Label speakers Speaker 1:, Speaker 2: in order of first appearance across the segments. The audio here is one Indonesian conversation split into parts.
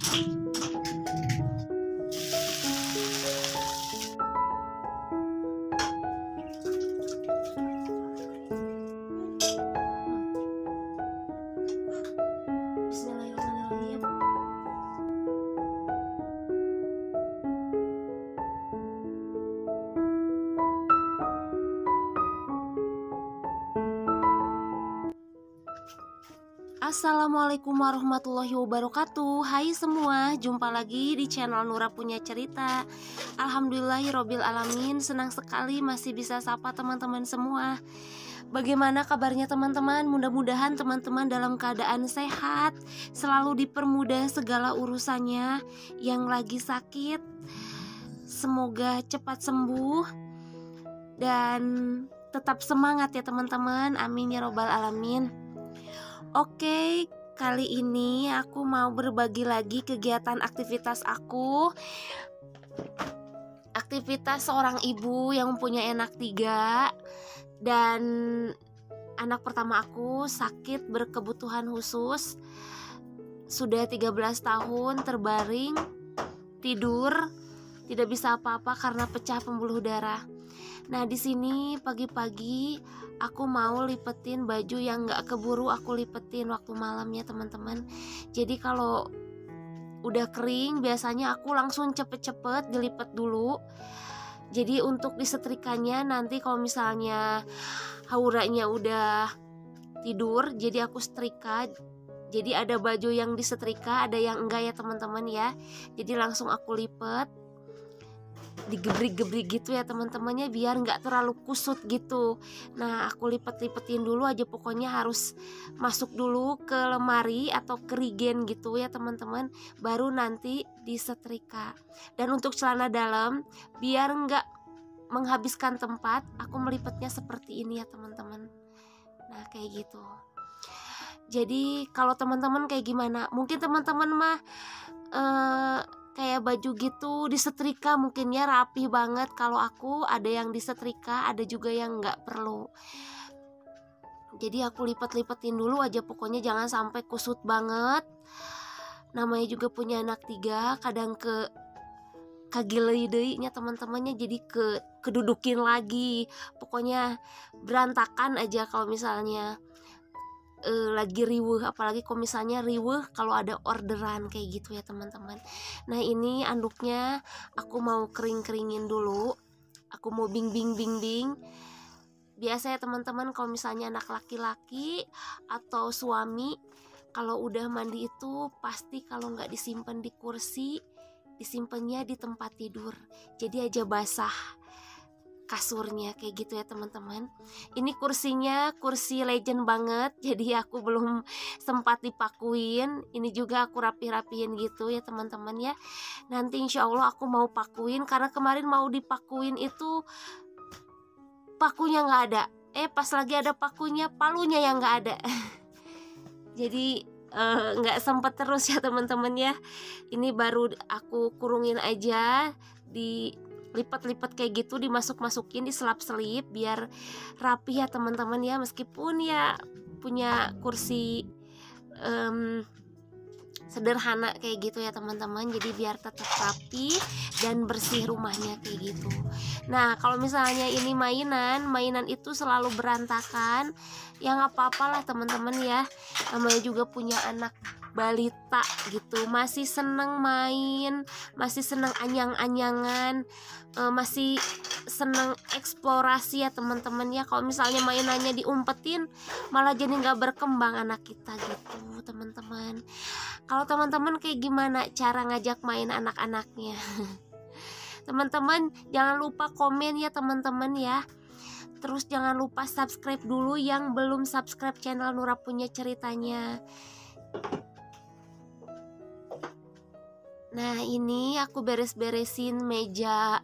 Speaker 1: Bismillahirrahmanirrahim. Assalamualaikum warahmatullahi wabarakatuh. Hai semua, jumpa lagi di channel Nura Punya Cerita. Alhamdulillahirobbil alamin, senang sekali masih bisa sapa teman-teman semua. Bagaimana kabarnya teman-teman? Mudah-mudahan teman-teman dalam keadaan sehat, selalu dipermudah segala urusannya. Yang lagi sakit, semoga cepat sembuh dan tetap semangat ya teman-teman. Amin ya robbal alamin. Oke, kali ini aku mau berbagi lagi kegiatan aktivitas aku. Aktivitas seorang ibu yang mempunyai anak 3. Dan anak pertama aku sakit berkebutuhan khusus. Sudah 13 tahun terbaring, tidur, tidak bisa apa-apa karena pecah pembuluh darah. Nah, di sini pagi-pagi aku mau lipetin baju yang gak keburu aku lipetin waktu malam ya teman-teman. Jadi kalau udah kering biasanya aku langsung cepet-cepet dilipet dulu. Jadi untuk disetrikanya nanti kalau misalnya hauranya udah tidur, jadi aku setrika. Jadi ada baju yang disetrika, ada yang enggak ya teman-teman ya. Jadi langsung aku lipet, digebrik-gebrik gitu ya teman-temannya, biar nggak terlalu kusut gitu. Nah, aku lipet-lipetin dulu aja, pokoknya harus masuk dulu ke lemari atau kerigen gitu ya teman-teman, baru nanti disetrika. Dan untuk celana dalam, biar nggak menghabiskan tempat, aku melipetnya seperti ini ya teman-teman. Nah, kayak gitu. Jadi kalau teman-teman kayak gimana? Mungkin teman-teman mah kayak baju gitu disetrika mungkin ya rapi banget. Kalau aku ada yang disetrika, ada juga yang nggak perlu. Jadi aku lipet-lipetin dulu aja, pokoknya jangan sampai kusut banget. Namanya juga punya anak 3, kadang kagilei deuinya teman-temannya, jadi kedudukin lagi. Pokoknya berantakan aja kalau misalnya lagi riweuh, apalagi kalau misalnya riweuh kalau ada orderan kayak gitu ya teman-teman. Nah, ini anduknya aku mau kering-keringin dulu. Aku mau bing. Biasa ya teman-teman, kalau misalnya anak laki-laki atau suami kalau udah mandi itu pasti kalau nggak disimpan di kursi, disimpannya di tempat tidur. Jadi aja basah kasurnya kayak gitu ya teman-teman. Ini kursinya kursi legend banget, jadi aku belum sempat dipakuin. Ini juga aku rapi-rapiin gitu ya teman-teman ya. Nanti insya Allah aku mau pakuin, karena kemarin mau dipakuin itu pakunya nggak ada. Pas lagi ada pakunya, palunya yang nggak ada. Jadi nggak sempet terus ya teman-teman ya. Ini baru aku kurungin aja, di lipat-lipat kayak gitu, dimasuk-masukin, diselap-selip biar rapi ya teman-teman ya. Meskipun ya punya kursi sederhana kayak gitu ya teman-teman, jadi biar tetap rapi dan bersih rumahnya kayak gitu. Nah, kalau misalnya ini mainan itu selalu berantakan, ya nggak apa-apa lah teman-teman ya. Namanya juga punya anak balita gitu, masih seneng main, masih seneng anyang-anyangan, masih seneng eksplorasi ya teman-teman ya. Kalau misalnya mainannya diumpetin, malah jadi nggak berkembang anak kita gitu teman-teman. Kalau teman-teman kayak gimana cara ngajak main anak-anaknya? Teman-teman jangan lupa komen ya teman-teman ya. Terus jangan lupa subscribe dulu yang belum subscribe channel Nura Punya Ceritanya. Nah, ini aku beres-beresin meja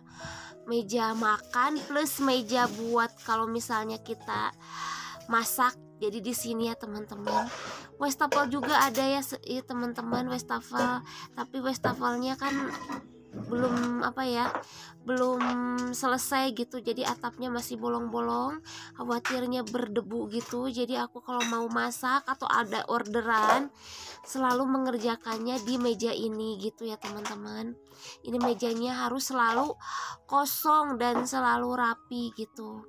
Speaker 1: makan plus meja buat kalau misalnya kita masak. Jadi di sini ya teman-teman. Wastafel juga ada ya teman-teman, wastafel. Tapi wastafelnya kan belum apa ya, belum selesai gitu, jadi atapnya masih bolong-bolong, khawatirnya berdebu gitu. Jadi aku kalau mau masak atau ada orderan selalu mengerjakannya di meja ini gitu ya teman-teman. Ini mejanya harus selalu kosong dan selalu rapi gitu.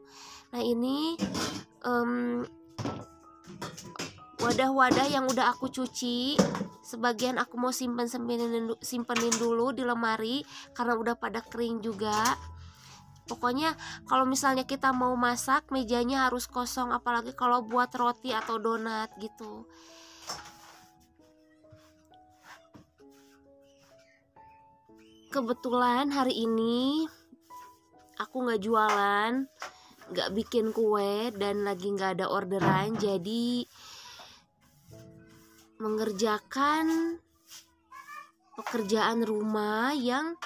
Speaker 1: Nah ini wadah-wadah yang udah aku cuci, sebagian aku mau simpenin dulu di lemari karena udah pada kering juga. Pokoknya kalau misalnya kita mau masak, mejanya harus kosong, apalagi kalau buat roti atau donat gitu. Kebetulan hari ini aku nggak jualan, nggak bikin kue, dan lagi nggak ada orderan, jadi mengerjakan pekerjaan rumah yang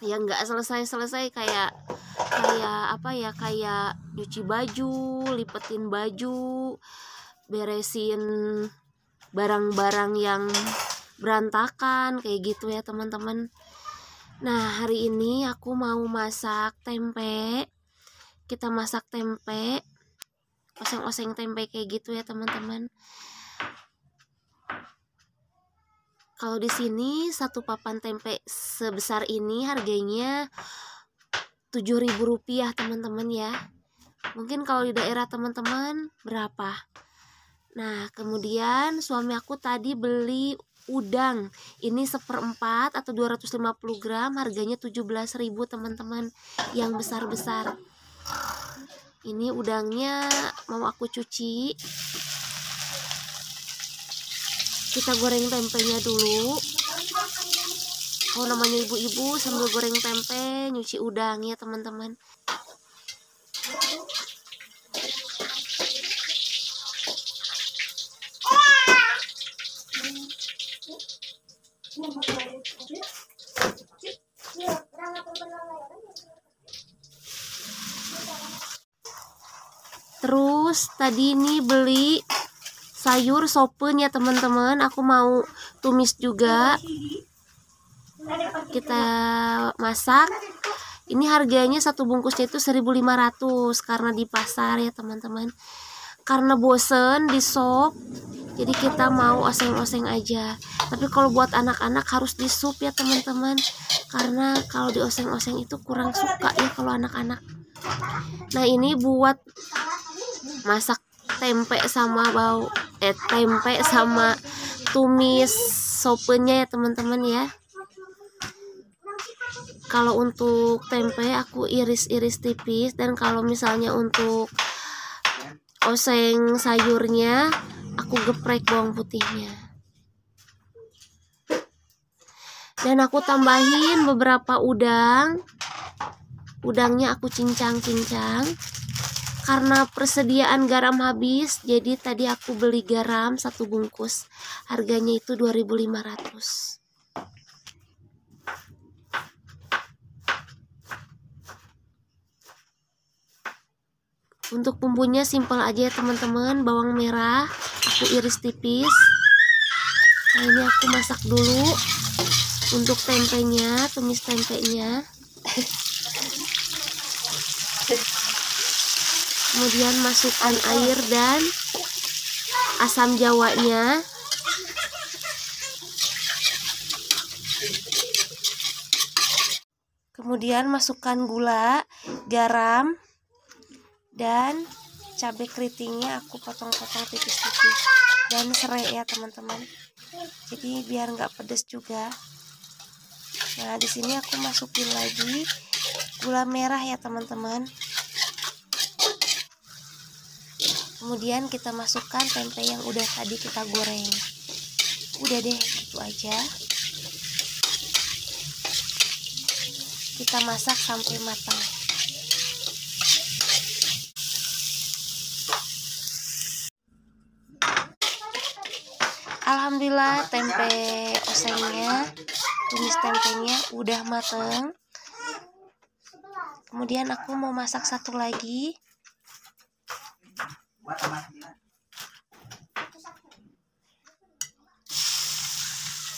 Speaker 1: yang nggak selesai kayak apa ya, kayak nyuci baju, lipetin baju, beresin barang-barang yang berantakan kayak gitu ya teman-teman. Nah hari ini aku mau masak tempe. Kita masak tempe, oseng-oseng tempe kayak gitu ya teman-teman. Kalau di sini satu papan tempe sebesar ini harganya Rp7.000 teman-teman ya. Mungkin kalau di daerah teman-teman berapa? Nah kemudian suami aku tadi beli udang. Ini 1/4 atau 250 gram, harganya 17.000 teman-teman, yang besar-besar. Ini udangnya mau aku cuci. Kita goreng tempenya dulu. Kalau namanya ibu-ibu sambil goreng tempe, nyuci udang ya teman-teman. Terus tadi ini beli sayur sopen ya teman-teman, aku mau tumis juga. Kita masak. Ini harganya satu bungkusnya itu 1.500 karena di pasar ya teman-teman. Karena bosen di sop, jadi kita mau oseng-oseng aja. Tapi kalau buat anak-anak harus di sup ya teman-teman, karena kalau di oseng-oseng itu kurang suka ya kalau anak-anak. Nah ini buat masak tempe sama tempe sama tumis sopennya ya teman-teman ya. Kalau untuk tempe aku iris-iris tipis, dan kalau misalnya untuk oseng sayurnya aku geprek bawang putihnya. Dan aku tambahin beberapa udang. Udangnya aku cincang-cincang. Karena persediaan garam habis, jadi tadi aku beli garam 1 bungkus. Harganya itu 2.500. Untuk bumbunya simpel aja ya teman-teman. Bawang merah aku iris tipis. Nah ini aku masak dulu untuk tempenya, tumis tempenya. Kemudian masukkan air dan asam jawanya. Kemudian masukkan gula, garam, dan cabai keritingnya aku potong-potong tipis-tipis, dan serai ya teman-teman. Jadi biar nggak pedas juga. Nah di sini aku masukin lagi gula merah ya teman-teman. Kemudian kita masukkan tempe yang udah tadi kita goreng. Udah deh, gitu aja. Kita masak sampai matang. Alhamdulillah tempe osengnya, tumis tempenya udah mateng. Kemudian aku mau masak satu lagi.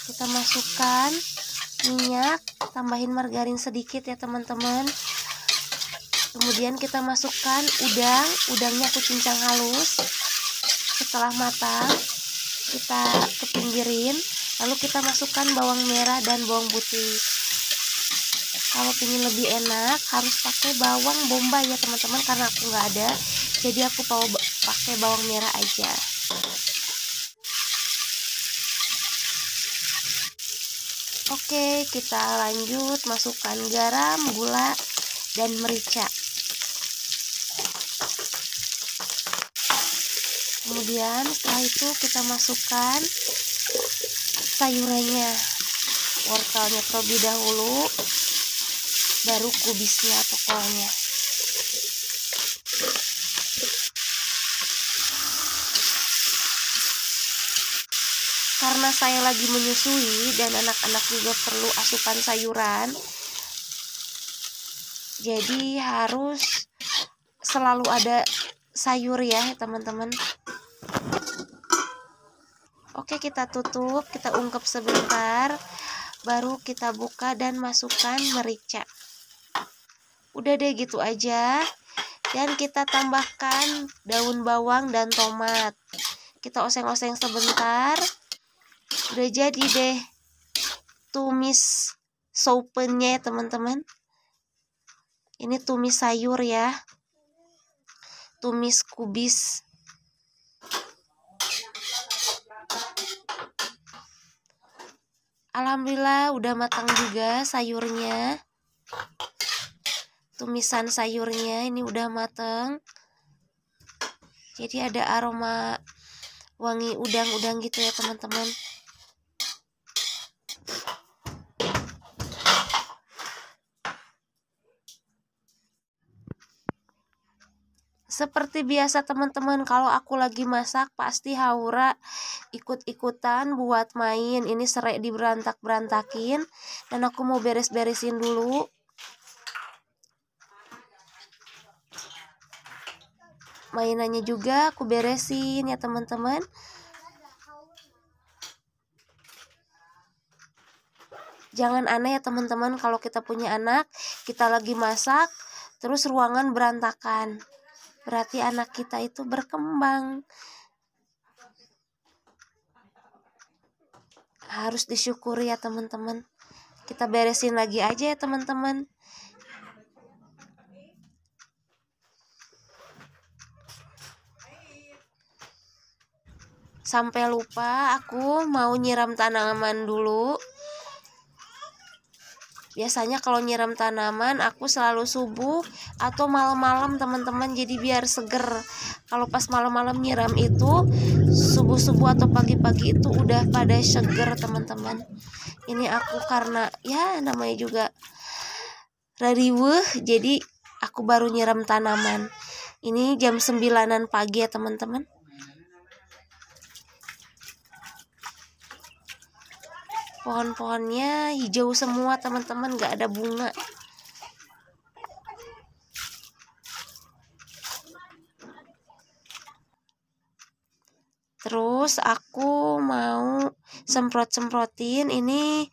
Speaker 1: Kita masukkan minyak, tambahin margarin sedikit ya teman-teman. Kemudian kita masukkan udangnya aku cincang halus. Setelah matang, kita kepinggirin, lalu kita masukkan bawang merah dan bawang putih. Kalau ingin lebih enak harus pakai bawang bombay ya teman-teman, karena aku nggak ada, jadi aku pakai bawang merah aja. Oke, kita lanjut masukkan garam, gula, dan merica. Kemudian setelah itu kita masukkan sayurannya, wortelnya terlebih dahulu, baru kubisnya atau kolnya. Karena saya lagi menyusui dan anak-anak juga perlu asupan sayuran, jadi harus selalu ada sayur ya teman-teman. Oke, kita tutup, kita ungkep sebentar, baru kita buka dan masukkan merica. Udah deh gitu aja. Dan kita tambahkan daun bawang dan tomat. Kita oseng-oseng sebentar. Udah jadi deh tumis soupennya ya teman-teman. Ini tumis sayur ya, tumis kubis. Alhamdulillah udah matang juga sayurnya. Tumisan sayurnya ini udah matang. Jadi ada aroma wangi udang-udang gitu ya teman-teman. Seperti biasa teman-teman, kalau aku lagi masak pasti Haura ikut-ikutan buat main. Ini serai diberantak-berantakin dan aku mau beres-beresin dulu. Mainannya juga aku beresin ya teman-teman. Jangan aneh ya teman-teman, kalau kita punya anak, kita lagi masak, terus ruangan berantakan. Berarti anak kita itu berkembang. Harus disyukuri ya teman-teman. Kita beresin lagi aja ya teman-teman. Sampai lupa aku mau nyiram tanaman dulu. Biasanya kalau nyiram tanaman aku selalu subuh atau malam-malam teman-teman, jadi biar seger. Kalau pas malam-malam nyiram itu subuh-subuh atau pagi-pagi itu udah pada seger teman-teman. Ini aku karena ya namanya juga rariweuh, jadi aku baru nyiram tanaman. Ini jam 9-an pagi ya teman-teman. Pohon-pohonnya hijau semua teman-teman, gak ada bunga. Terus aku mau semprot-semprotin ini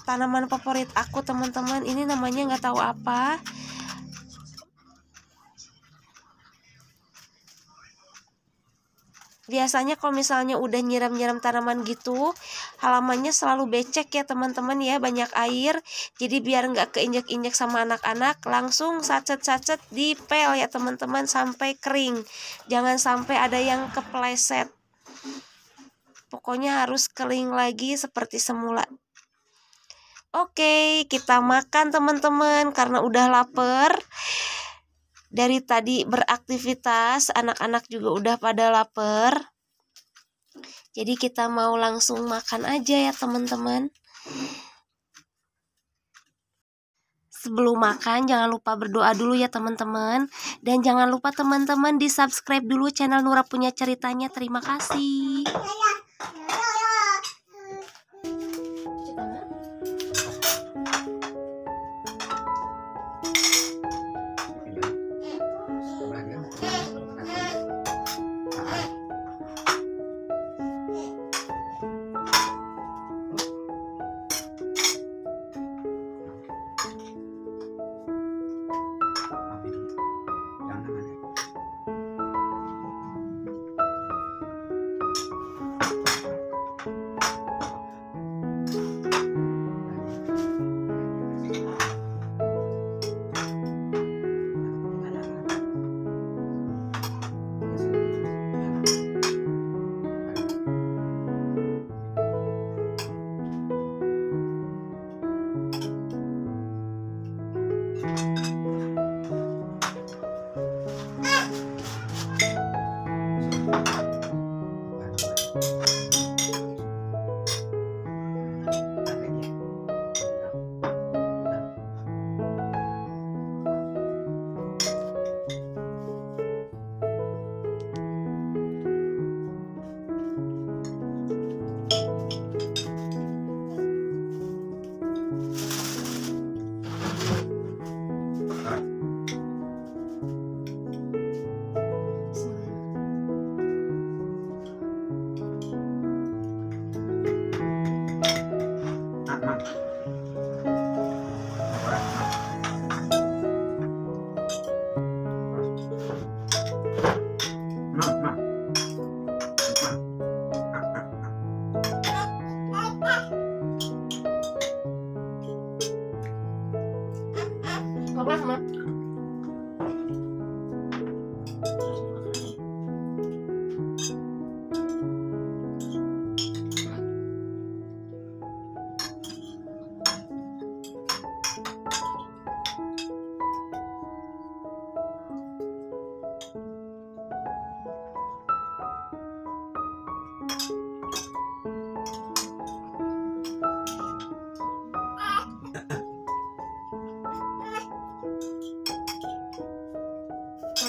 Speaker 1: tanaman favorit aku teman-teman. Ini namanya nggak tahu apa. Biasanya kalau misalnya udah nyiram-nyiram tanaman gitu, halamannya selalu becek ya teman-teman ya, banyak air. Jadi biar nggak keinjek-injek sama anak-anak, langsung sacet-sacet dipel ya teman-teman sampai kering. Jangan sampai ada yang kepleset. Pokoknya harus kering lagi seperti semula. Oke, kita makan teman-teman karena udah lapar. Dari tadi beraktivitas, anak-anak juga udah pada lapar. Jadi kita mau langsung makan aja ya teman-teman. Sebelum makan jangan lupa berdoa dulu ya teman-teman. Dan jangan lupa teman-teman di subscribe dulu channel Nura Punya Ceritanya. Terima kasih.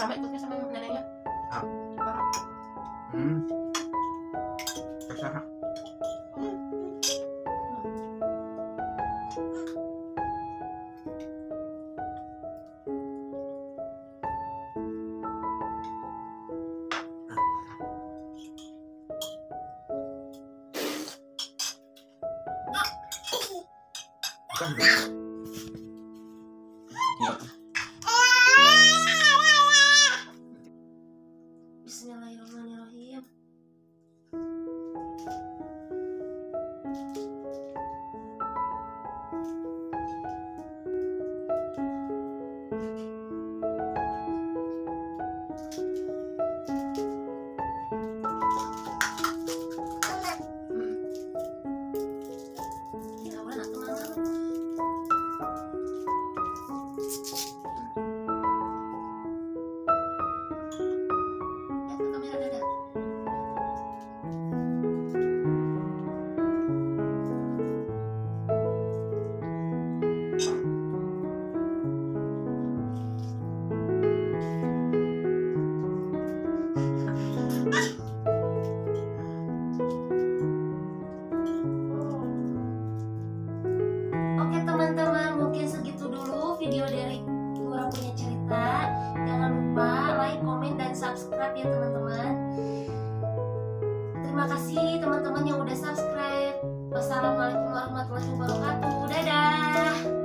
Speaker 1: Lama ikutnya sama neneknya.
Speaker 2: Terserah. Bukan.
Speaker 1: Bismillahirrahmanirrahim. Ya, udah, tenang. Kamera dadah. Oke teman-teman, mungkin segitu dulu video dari Nura Punya Cerita. Jangan lupa like, komen, dan subscribe ya teman-teman. Terima kasih teman-teman yang udah subscribe. Wassalamualaikum warahmatullahi wabarakatuh. Dadah.